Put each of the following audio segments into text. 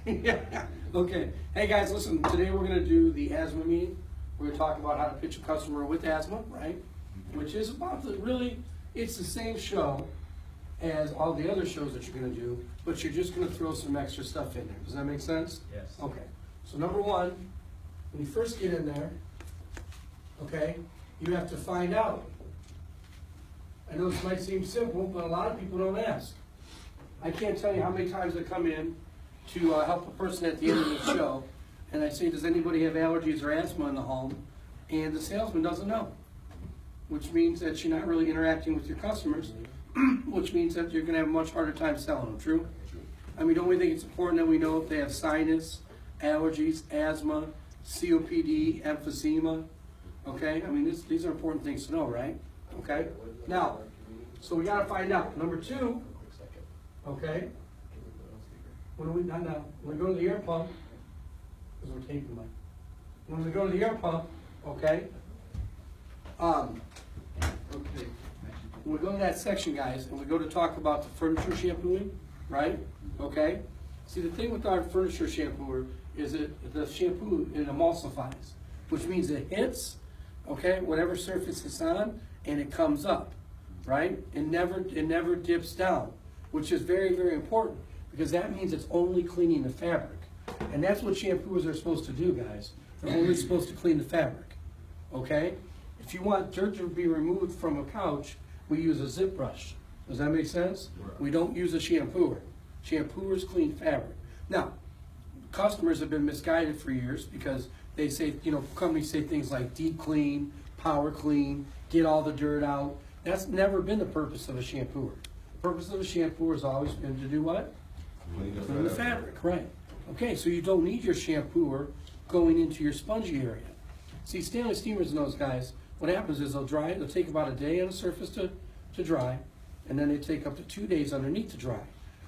Yeah. Okay. Hey guys, listen. Today we're going to do the asthma meeting. We're going to talk about how to pitch a customer with asthma, right? Which is about it's the same show as all the other shows that you're going to do, but you're just going to throw some extra stuff in there. Does that make sense? Yes. Okay. So number one, when you first get in there, okay, you have to find out. I know this might seem simple, but a lot of people don't ask. I can't tell you how many times I come in to help a person at the end of the show, and I say, does anybody have allergies or asthma in the home? And the salesman doesn't know, which means that you're not really interacting with your customers, which means that you're going to have a much harder time selling them, true? I mean, don't we think it's important that we know if they have sinus, allergies, asthma, COPD, emphysema, okay? I mean, these are important things to know, right? Okay? Now, so we got to find out. Number two, okay? When we go to the air pump, because we're taping the mic. When we go to the air pump, okay? Okay. When we go to that section, guys, and we go to talk about the furniture shampooing, right? Okay? See, the thing with our furniture shampooer is that the shampoo, it emulsifies, which means it hits, okay, whatever surface it's on, and it comes up, right? It never dips down, which is very, very important, because that means it's only cleaning the fabric. And that's what shampoos are supposed to do, guys. They're only supposed to clean the fabric, okay? If you want dirt to be removed from a couch, we use a zip brush. Does that make sense? Right. We don't use a shampooer. Shampooers clean fabric. Now, customers have been misguided for years because they say, you know, companies say things like deep clean, power clean, get all the dirt out. That's never been the purpose of a shampooer. The purpose of a shampooer has always been to do what? Clean the fabric, right. Okay, so you don't need your shampooer going into your spongy area. See, Stanley Steamers and those guys, what happens is they'll take about a day on the surface to dry, and then they take up to 2 days underneath to dry.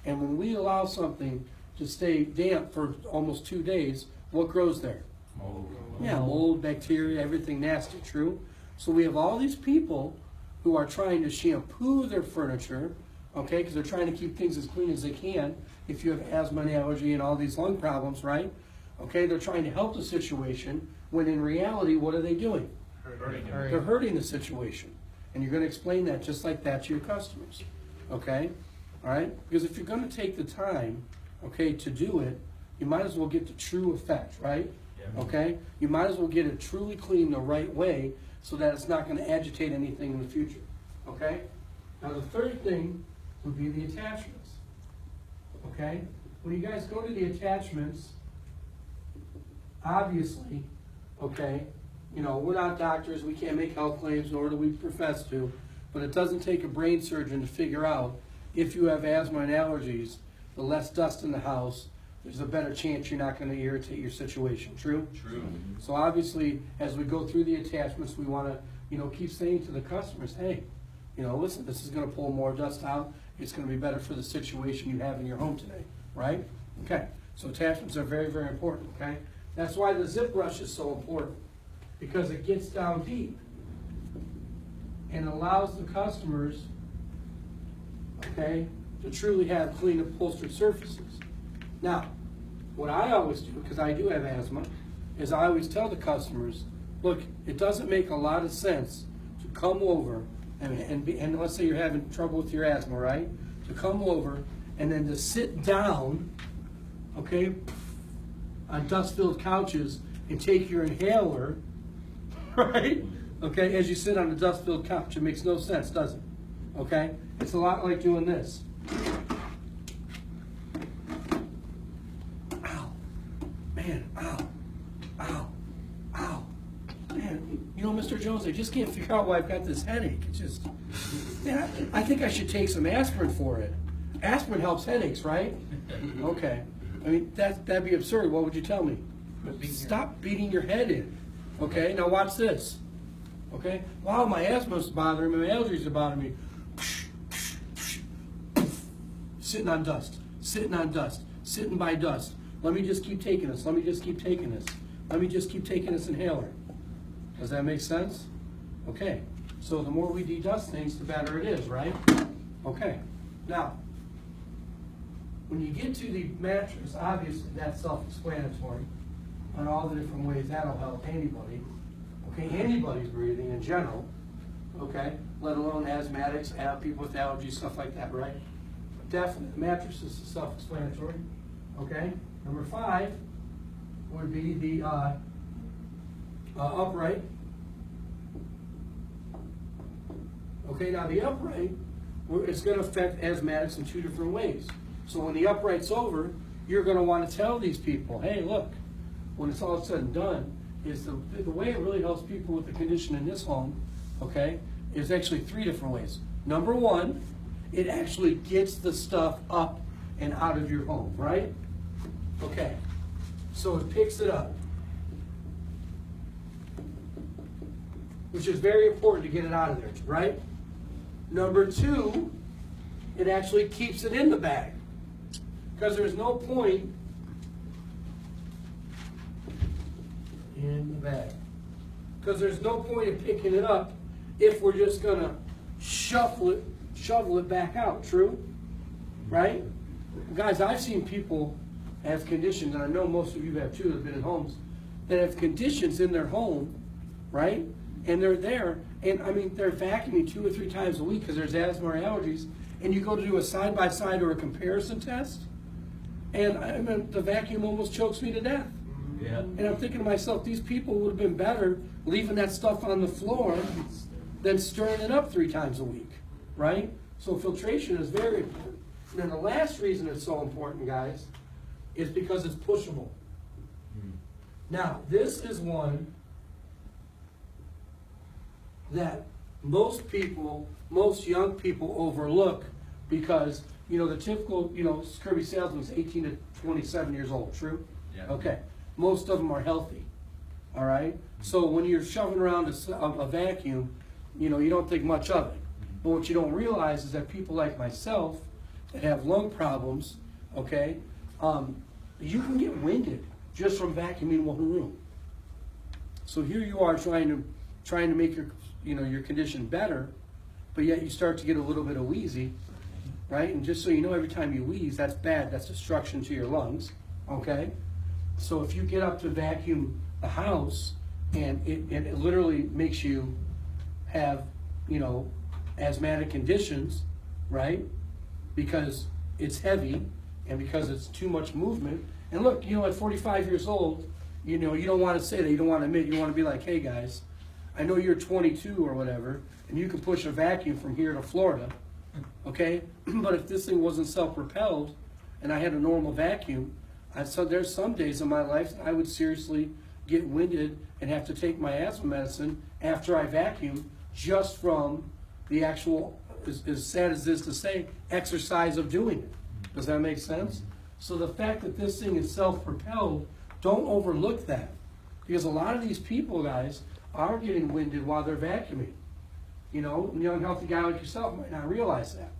And when we allow something to stay damp for almost 2 days, what grows there? Mold. Yeah, mold, bacteria, everything nasty, true? So we have all these people who are trying to shampoo their furniture, okay, because they're trying to keep things as clean as they can. If you have asthma and allergy and all these lung problems, right? Okay, they're trying to help the situation, when in reality, what are they doing? They're hurting the situation. And you're going to explain that just like that to your customers, okay? All right? Because if you're going to take the time, okay, to do it, you might as well get the true effect, right? Yeah. Okay? You might as well get it truly clean the right way so that it's not going to agitate anything in the future, okay? Now the third thing would be the attachments, okay? When you guys go to the attachments, obviously, okay, you know, we're not doctors, we can't make health claims, nor do we profess to, but it doesn't take a brain surgeon to figure out if you have asthma and allergies, the less dust in the house, there's a better chance you're not going to irritate your situation. True? True. So obviously, as we go through the attachments, we want to, you know, keep saying to the customers, hey, you know, listen, this is going to pull more dust out. It's going to be better for the situation you have in your home today, right? Okay. So attachments are very, very important, okay? That's why the zip brush is so important, because it gets down deep and allows the customers, okay, to truly have clean upholstered surfaces. Now, what I always do, because I do have asthma, is I always tell the customers, look, it doesn't make a lot of sense to come over, and let's say you're having trouble with your asthma, right? To come over and then to sit down, okay, on dust-filled couches and take your inhaler, right? Okay, as you sit on a dust-filled couch. It makes no sense, does it? Okay? It's a lot like doing this. Ow. Man, ow. Ow. Ow. Man, you know, Mr. Jones, I just can't figure out why I've got this headache. It's just, yeah, I think I should take some aspirin for it. Aspirin helps headaches, right? Okay. I mean, that'd be absurd. What would you tell me? Stop beating your head in. Okay, now watch this. Okay? Wow, my asthma's bothering me, my allergies are bothering me. Sitting on dust, sitting on dust, sitting by dust. Let me just keep taking this, let me just keep taking this. Let me just keep taking this inhaler. Does that make sense? Okay, so the more we dedust things, the better it is, right? Okay, now, When you get to the mattress, obviously that's self-explanatory on all the different ways that'll help anybody. Okay, anybody's breathing in general. Okay, let alone asthmatics, people with allergies, stuff like that, right? But definitely, the mattress is self-explanatory. Okay, number 5 would be the upright. Okay, now the upright, it's going to affect asthmatics in 2 different ways. So when the upright's over, you're going to want to tell these people, hey, look, when it's all said and done, is the way it really helps people with the condition in this home, okay, is actually 3 different ways. Number 1, it actually gets the stuff up and out of your home, right? Okay, so it picks it up, which is very important to get it out of there, right? Number 2, it actually keeps it in the bag, because there's no point in the bag. Because there's no point in picking it up if we're just gonna shovel it back out, true? Right? Guys, I've seen people have conditions, and I know most of you have too, that have been in homes, that have conditions in their home, right? And they're there, and I mean, they're vacuuming 2 or 3 times a week because there's asthma or allergies, and you go to do a side-by-side or a comparison test, and I mean, the vacuum almost chokes me to death. Yeah. And I'm thinking to myself, these people would have been better leaving that stuff on the floor than stirring it up 3 times a week, right? So filtration is very important. And then the last reason it's so important, guys, is because it's pushable. Now, this is one that most people, most young people overlook because, you know, the typical, you know, Kirby salesman is 18 to 27 years old, true? Yeah. Okay. Most of them are healthy, all right? So when you're shoving around a vacuum, you know, you don't think much of it. But what you don't realize is that people like myself that have lung problems, okay, you can get winded just from vacuuming one room. So here you are trying to make your, you know, your condition better, but yet you start to get a little bit of wheezy, right? And just so you know, every time you wheeze, that's bad. That's destruction to your lungs, okay? So if you get up to vacuum the house and it literally makes you have, you know, asthmatic conditions, right? Because it's heavy and because it's too much movement. And look, you know, at 45 years old, you know, you don't want to say that, you don't want to admit, you want to be like, hey guys, I know you're 22 or whatever, and you can push a vacuum from here to Florida, okay? But if this thing wasn't self-propelled and I had a normal vacuum, so there's some days in my life that I would seriously get winded and have to take my asthma medicine after I vacuum just from the actual, as sad as this to say, exercise of doing it. Does that make sense? So the fact that this thing is self-propelled, don't overlook that. Because a lot of these people, guys, are getting winded while they're vacuuming. You know, a young healthy guy like yourself might not realize that,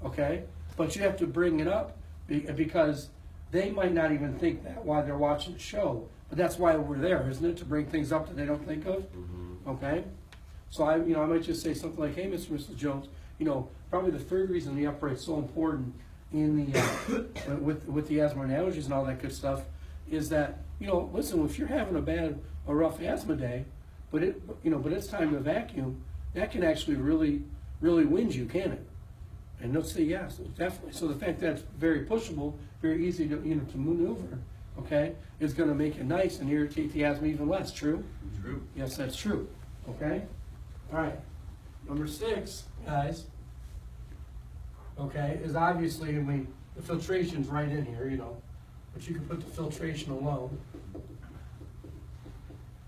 okay? But you have to bring it up because they might not even think that while they're watching the show. But that's why we're there, isn't it? To bring things up that they don't think of, okay? So I might just say something like, hey, Mr. and Mrs. Jones, you know, probably the 3rd reason the upright's so important in the with the asthma and allergies and all that good stuff is that, you know, listen, if you're having a rough asthma day, but it's time to vacuum, that can actually really wind you, can it? And they'll say yes, definitely. So the fact that it's very pushable, very easy to to maneuver, okay, is going to make it nice and irritate the asthma even less. True? True. Yes, that's true. Okay. All right. Number 6, guys. Okay, is obviously the filtration's right in here, you know, but you can put the filtration alone.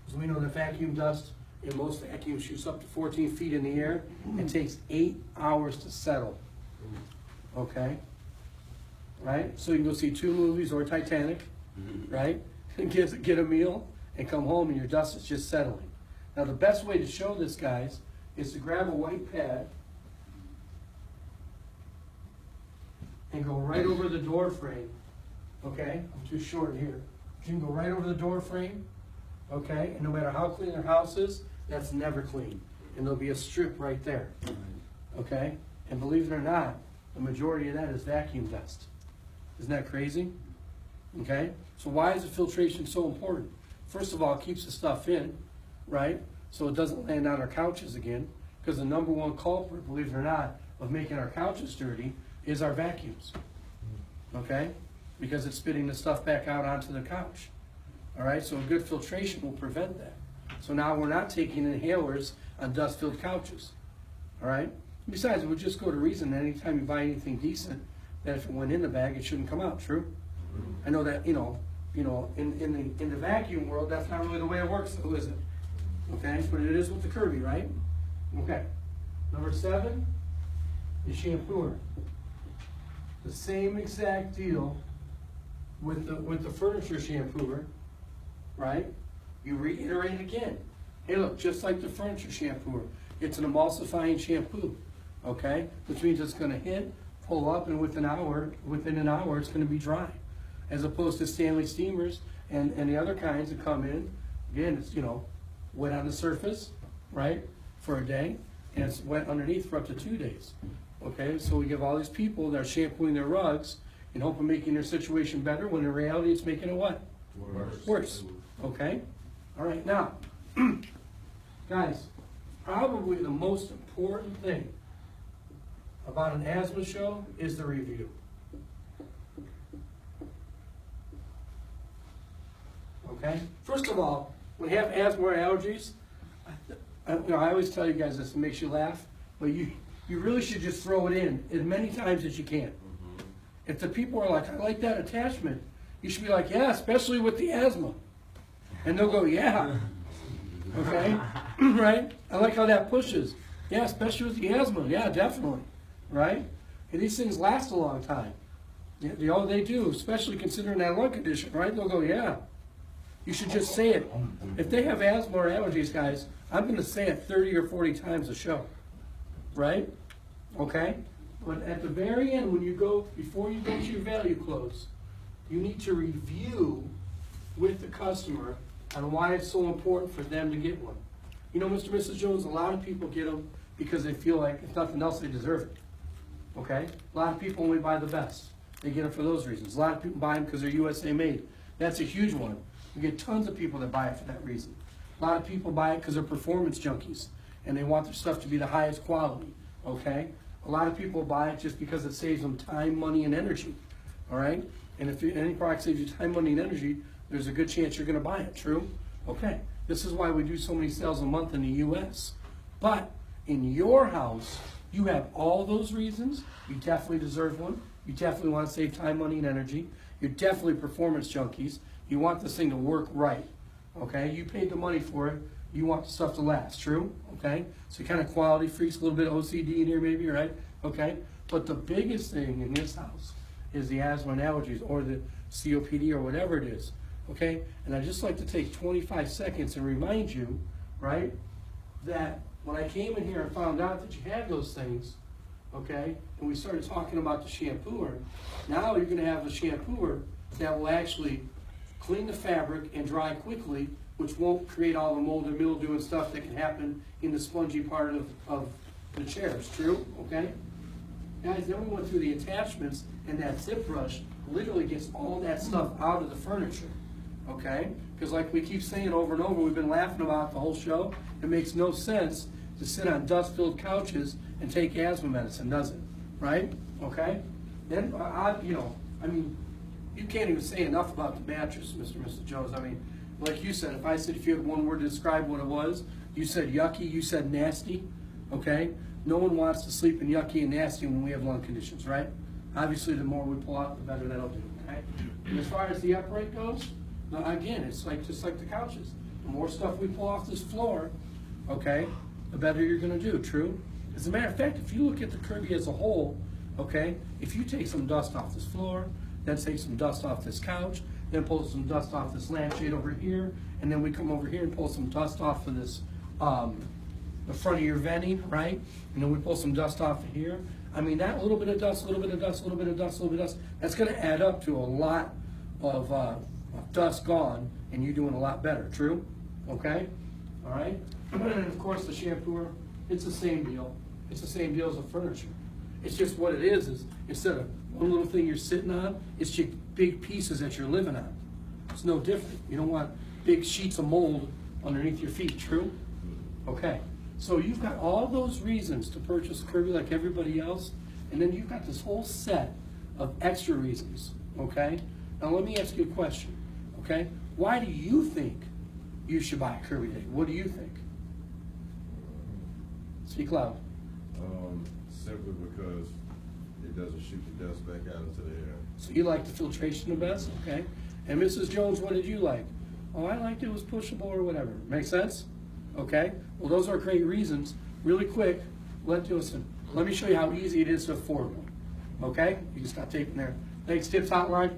As we know, the vacuum dust in most vacuums shoots up to 14 feet in the air. It takes 8 hours to settle. Okay? Right? So you can go see 2 movies or Titanic, right? And get a meal and come home and your dust is just settling. Now the best way to show this, guys, is to grab a white pad and go right over the door frame. Okay? I'm too short here. You can go right over the door frame. Okay? And no matter how clean their house is, that's never clean. And there'll be a strip right there. Okay? And believe it or not, the majority of that is vacuum dust. Isn't that crazy? Okay, so why is the filtration so important? First of all, it keeps the stuff in, right? So it doesn't land on our couches again, because the number one culprit, believe it or not, of making our couches dirty is our vacuums. Okay, because it's spitting the stuff back out onto the couch. All right, so a good filtration will prevent that. So now we're not taking inhalers on dust-filled couches. All right. Besides, it would just go to reason that anytime you buy anything decent, that if it went in the bag, it shouldn't come out. True. I know that in the vacuum world, that's not really the way it works, though, is it? Okay, but it is with the Kirby, right? Okay. Number 7 is shampooer. The same exact deal with the furniture shampooer, right? You reiterate again. Hey, look, just like the furniture shampooer, it's an emulsifying shampoo, okay? Which means it's going to hit, pull up, and within an hour, it's going to be dry. As opposed to Stanley steamers and the other kinds that come in, again, it's, wet on the surface, right, for a day, and it's wet underneath for up to 2 days. Okay, so we give all these people that are shampooing their rugs in hope of making their situation better, when in reality it's making it what? Worse. Okay? All right, now, guys, probably the most important thing about an asthma show is the review. Okay? First of all, when you have asthma or allergies, I always tell you guys this, it makes you laugh, but you really should just throw it in as many times as you can. If the people are like, I like that attachment, you should be like, yeah, especially with the asthma. And they'll go, yeah. Okay? Right? I like how that pushes. Yeah, especially with the asthma. Yeah, definitely. Right? And these things last a long time. They do, especially considering that lung condition, right? They'll go, yeah. You should just say it. If they have asthma or allergies, guys, I'm going to say it 30 or 40 times a show. Right? Okay? But at the very end, before you go to your value close, you need to review with the customer on why it's so important for them to get one. Mr. and Mrs. Jones, a lot of people get them because they feel like, if nothing else, they deserve it. Okay? A lot of people only buy the best. They get them for those reasons. A lot of people buy them because they're USA made. That's a huge one. You get tons of people that buy it for that reason. A lot of people buy it because they're performance junkies and they want their stuff to be the highest quality. Okay? A lot of people buy it just because it saves them time, money, and energy. All right? And if any product saves you time, money, and energy, there's a good chance you're going to buy it. True? Okay. This is why we do so many sales a month in the U.S. But in your house, you have all those reasons. You definitely deserve one. You definitely want to save time, money, and energy. You're definitely performance junkies. You want this thing to work right. Okay? You paid the money for it. You want the stuff to last. True? Okay? So kind of quality freaks, a little bit of OCD in here maybe, right? Okay? But the biggest thing in this house is the asthma and allergies, or the COPD, or whatever it is. Okay? And I'd just like to take 25 seconds and remind you, right, that when I came in here and found out that you had those things, okay, and we started talking about the shampooer, now you're going to have a shampooer that will actually clean the fabric and dry quickly, which won't create all the mold and mildew and stuff that can happen in the spongy part of the chairs. True? Okay? Guys, then we went through the attachments, and that zip brush literally gets all that stuff out of the furniture. Okay? Because like we keep saying over and over, we've been laughing about the whole show, it makes no sense to sit on dust-filled couches and take asthma medicine, does it? Right? Okay? Then, you can't even say enough about the mattress, Mr. and Mrs. Jones. I mean, like you said, if you had one word to describe what it was, you said yucky, you said nasty, okay? No one wants to sleep in yucky and nasty when we have lung conditions, right? Obviously, the more we pull out, the better that'll do, okay? And as far as the upright goes, again, it's just like the couches. The more stuff we pull off this floor, okay, the better you're going to do, true? As a matter of fact, if you look at the Kirby as a whole, okay, if you take some dust off this floor, then take some dust off this couch, then pull some dust off this lampshade over here, and then we come over here and pull some dust off of this, the front of your venting, right? And then we pull some dust off of here. I mean, that little bit of dust, little bit of dust, little bit of dust, little bit of dust, that's going to add up to a lot of dust gone, and you're doing a lot better, true? Okay? All right? And of course, the shampooer, it's the same deal. It's the same deal as the furniture. It's just what it is instead of one little thing you're sitting on, it's your big pieces that you're living on. It's no different. You don't want big sheets of mold underneath your feet, true? Okay, so you've got all those reasons to purchase Kirby like everybody else, and then you've got this whole set of extra reasons, okay? Now let me ask you a question, okay? Why do you think you should buy a Kirby today? What do you think? Speak loud. Simply because it doesn't shoot the dust back out into the air. So you like the filtration the best, okay? And Mrs. Jones, what did you like? Oh, I liked it was pushable or whatever. Make sense? Okay? Well, those are great reasons. Really quick, let me show you how easy it is to afford one. Okay? You can stop taping there. Thanks, Tips Hotline.